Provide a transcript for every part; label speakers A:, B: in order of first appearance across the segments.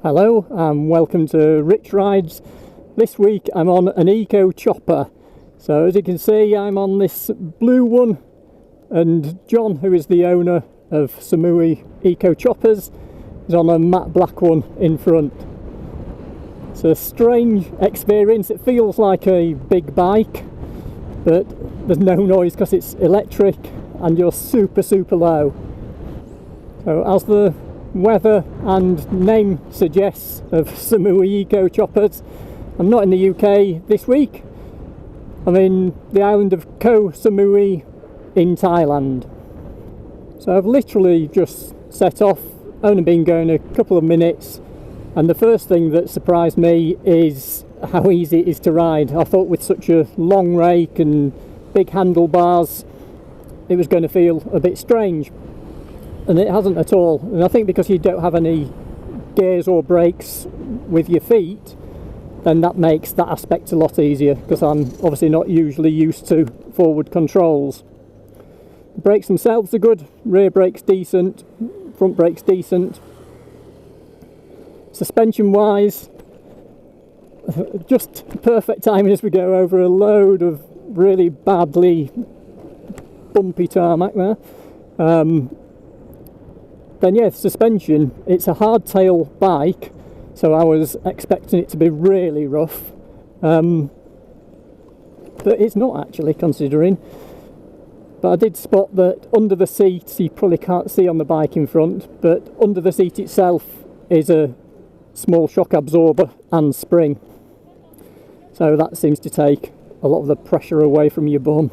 A: Hello and welcome to Rich Rides. This week I'm on an eco chopper. So as you can see, I'm on this blue one, and John, who is the owner of Samui Eco Choppers, is on a matte black one in front. It's a strange experience. It feels like a big bike, but there's no noise because it's electric and you're super low. So as the weather and name suggests of Samui Eco Choppers, I'm not in the UK this week. I'm in the island of Koh Samui in Thailand. So I've literally just set off, only been going a couple of minutes, and the first thing that surprised me is how easy it is to ride. I thought with such a long rake and big handlebars it was going to feel a bit strange, and it hasn't at all. And I think because you don't have any gears or brakes with your feet, then that makes that aspect a lot easier, because I'm obviously not usually used to forward controls. The brakes themselves are good, rear brakes decent, front brakes decent. Suspension wise, just perfect timing as we go over a load of really badly bumpy tarmac there. Then yeah, suspension, it's a hardtail bike, so I was expecting it to be really rough, but it's not actually, considering. But I did spot that under the seat, you probably can't see on the bike in front, but under the seat itself is a small shock absorber and spring, so that seems to take a lot of the pressure away from your bum.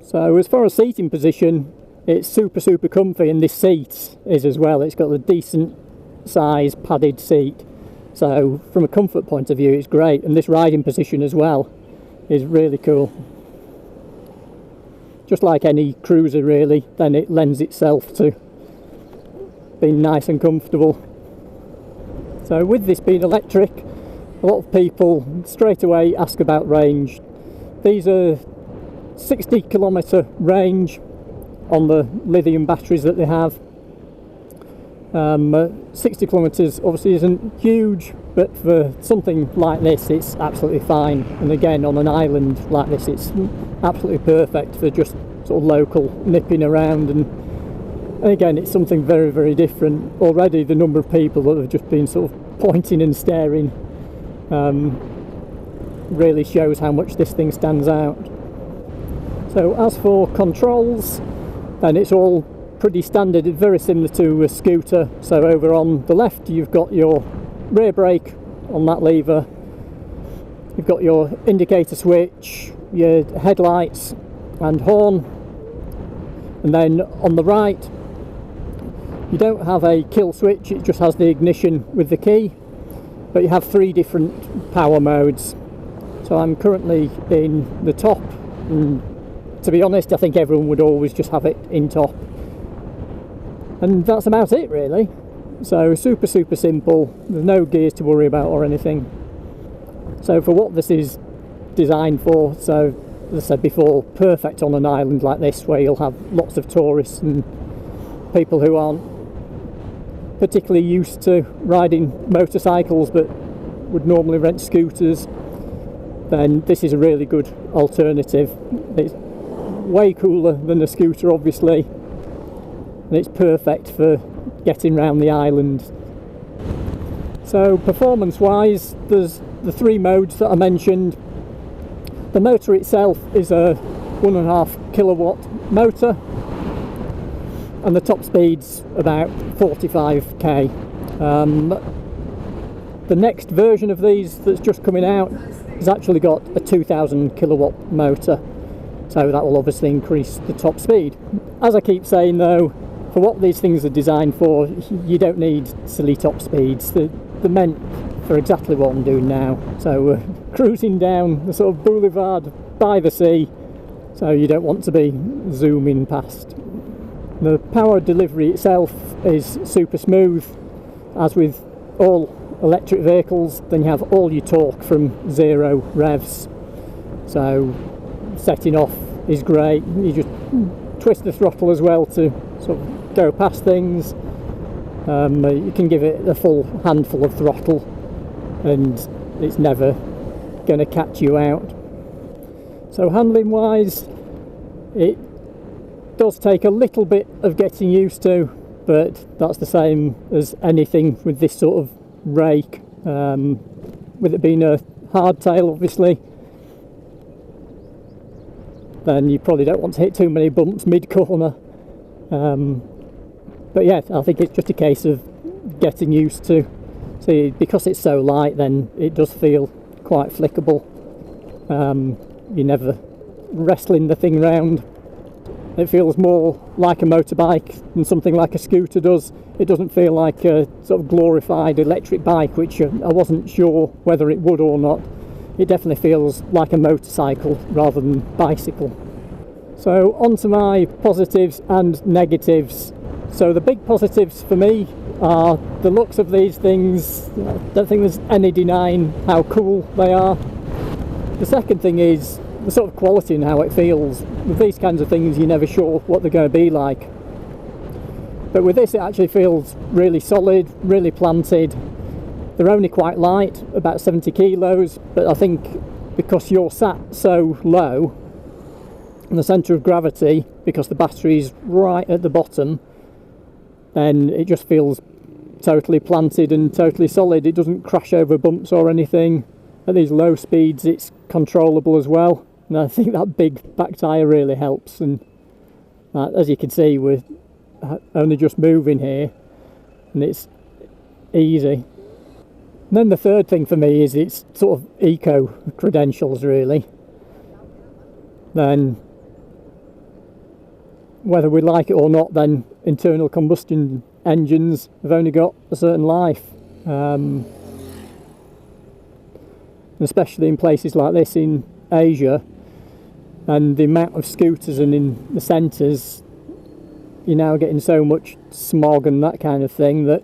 A: So as far as seating position, it's super comfy, and this seat is as well. It's got a decent size padded seat, so from a comfort point of view it's great, and this riding position as well is really cool. Just like any cruiser really, then it lends itself to being nice and comfortable. So with this being electric, a lot of people straight away ask about range. These are 60 kilometre range on the lithium batteries that they have. 60 kilometres obviously isn't huge, but for something like this it's absolutely fine, and again on an island like this it's absolutely perfect for just sort of local nipping around. And again, it's something very different. Already the number of people that have just been sort of pointing and staring really shows how much this thing stands out. So as for controls, then it's all pretty standard. It's very similar to a scooter. So over on the left you've got your rear brake on that lever, you've got your indicator switch, your headlights and horn, and then on the right you don't have a kill switch, it just has the ignition with the key, but you have 3 different power modes. So I'm currently in the top, and to be honest I think everyone would always just have it in top, and that's about it really. So super simple, there's no gears to worry about or anything. So for what this is designed for, so as I said before, perfect on an island like this where you'll have lots of tourists and people who aren't particularly used to riding motorcycles but would normally rent scooters. Then this is a really good alternative. It's way cooler than a scooter obviously, and it's perfect for getting around the island. So performance wise, there's the 3 modes that I mentioned. The motor itself is a 1.5 kilowatt motor, and the top speed's about 45k. The next version of these that's just coming out has actually got a 2000 kilowatt motor, so that will obviously increase the top speed. As I keep saying though, for what these things are designed for, you don't need silly top speeds. They're meant for exactly what I'm doing now. So cruising down the sort of boulevard by the sea, so you don't want to be zooming past. The power delivery itself is super smooth. As with all electric vehicles, then you have all your torque from 0 revs, so setting off is great. You just twist the throttle as well to sort of go past things, You can give it a full handful of throttle and it's never going to catch you out. So handling wise, it does take a little bit of getting used to, but that's the same as anything with this sort of rake. With it being a hardtail, obviously, then you probably don't want to hit too many bumps mid-corner. But yeah, I think it's just a case of getting used to. See, because it's so light, then it does feel quite flickable. You're never wrestling the thing round. It feels more like a motorbike than something like a scooter does. It doesn't feel like a sort of glorified electric bike, which I wasn't sure whether it would or not. It definitely feels like a motorcycle rather than bicycle. So on to my positives and negatives. So the big positives for me are the looks of these things. I don't think there's any denying how cool they are. The second thing is the sort of quality and how it feels. With these kinds of things, you're never sure what they're going to be like. But with this, it actually feels really solid, really planted. They're only quite light, about 70 kilos, but I think because you're sat so low, and the centre of gravity, because the battery's right at the bottom, then it just feels totally planted and totally solid. It doesn't crash over bumps or anything. At these low speeds, it's controllable as well. And I think that big back tyre really helps. And as you can see, we're only just moving here, and it's easy. And then the third thing for me is its sort of eco credentials, really. Then, whether we like it or not, then internal combustion engines have only got a certain life. Especially in places like this in Asia, and the amount of scooters and in the centres, you're now getting so much smog and that kind of thing that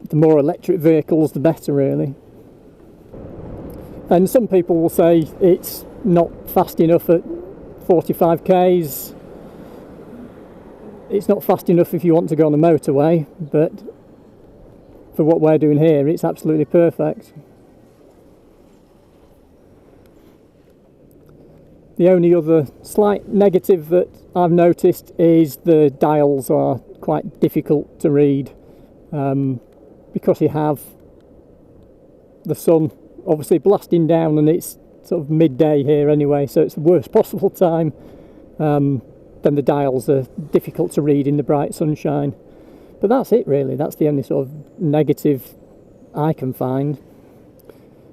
A: the more electric vehicles the better, really. And some people will say it's not fast enough at 45 k's. It's not fast enough if you want to go on the motorway, but for what we're doing here, it's absolutely perfect. The only other slight negative that I've noticed is the dials are quite difficult to read, because you have the sun obviously blasting down, and it's sort of midday here anyway, so it's the worst possible time. Then the dials are difficult to read in the bright sunshine. But that's it, really. That's the only sort of negative I can find.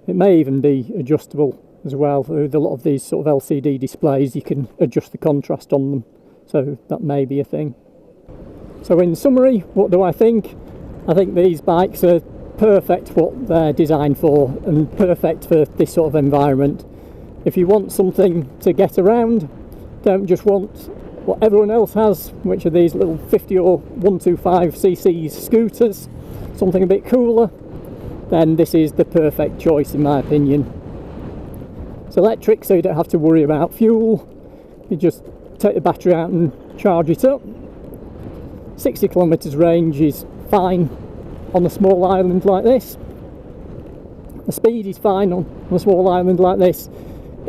A: It may even be adjustable as well. With a lot of these sort of LCD displays, you can adjust the contrast on them, so that may be a thing. So in summary, what do I think? I think these bikes are perfect for what they're designed for, and perfect for this sort of environment. If you want something to get around, don't just want what everyone else has, which are these little 50 or 125cc scooters, something a bit cooler, then this is the perfect choice in my opinion. It's electric, so you don't have to worry about fuel. You just take the battery out and charge it up. 60 kilometres range is fine on a small island like this. The speed is fine on a small island like this.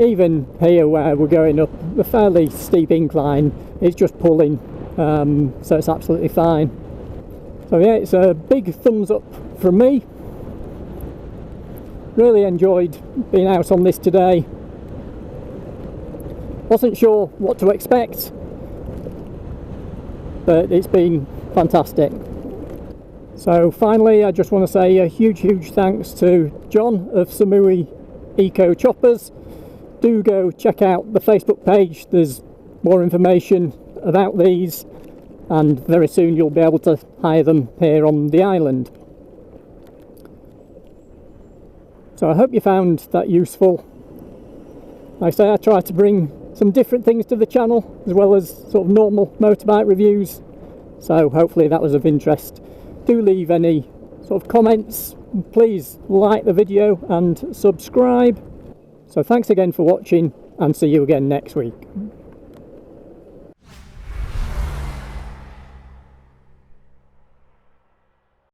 A: Even here where we're going up a fairly steep incline, it's just pulling, so it's absolutely fine. So yeah, it's a big thumbs up from me. Really enjoyed being out on this today. Wasn't sure what to expect, but it's been fantastic. So finally, I just want to say a huge thanks to John of Samui Eco Choppers. Do go check out the Facebook page. There's more information about these, and very soon you'll be able to hire them here on the island. So I hope you found that useful. Like I say, I try to bring some different things to the channel, as well as sort of normal motorbike reviews, so hopefully that was of interest. Do leave any sort of comments, please like the video and subscribe. So thanks again for watching, and see you again next week.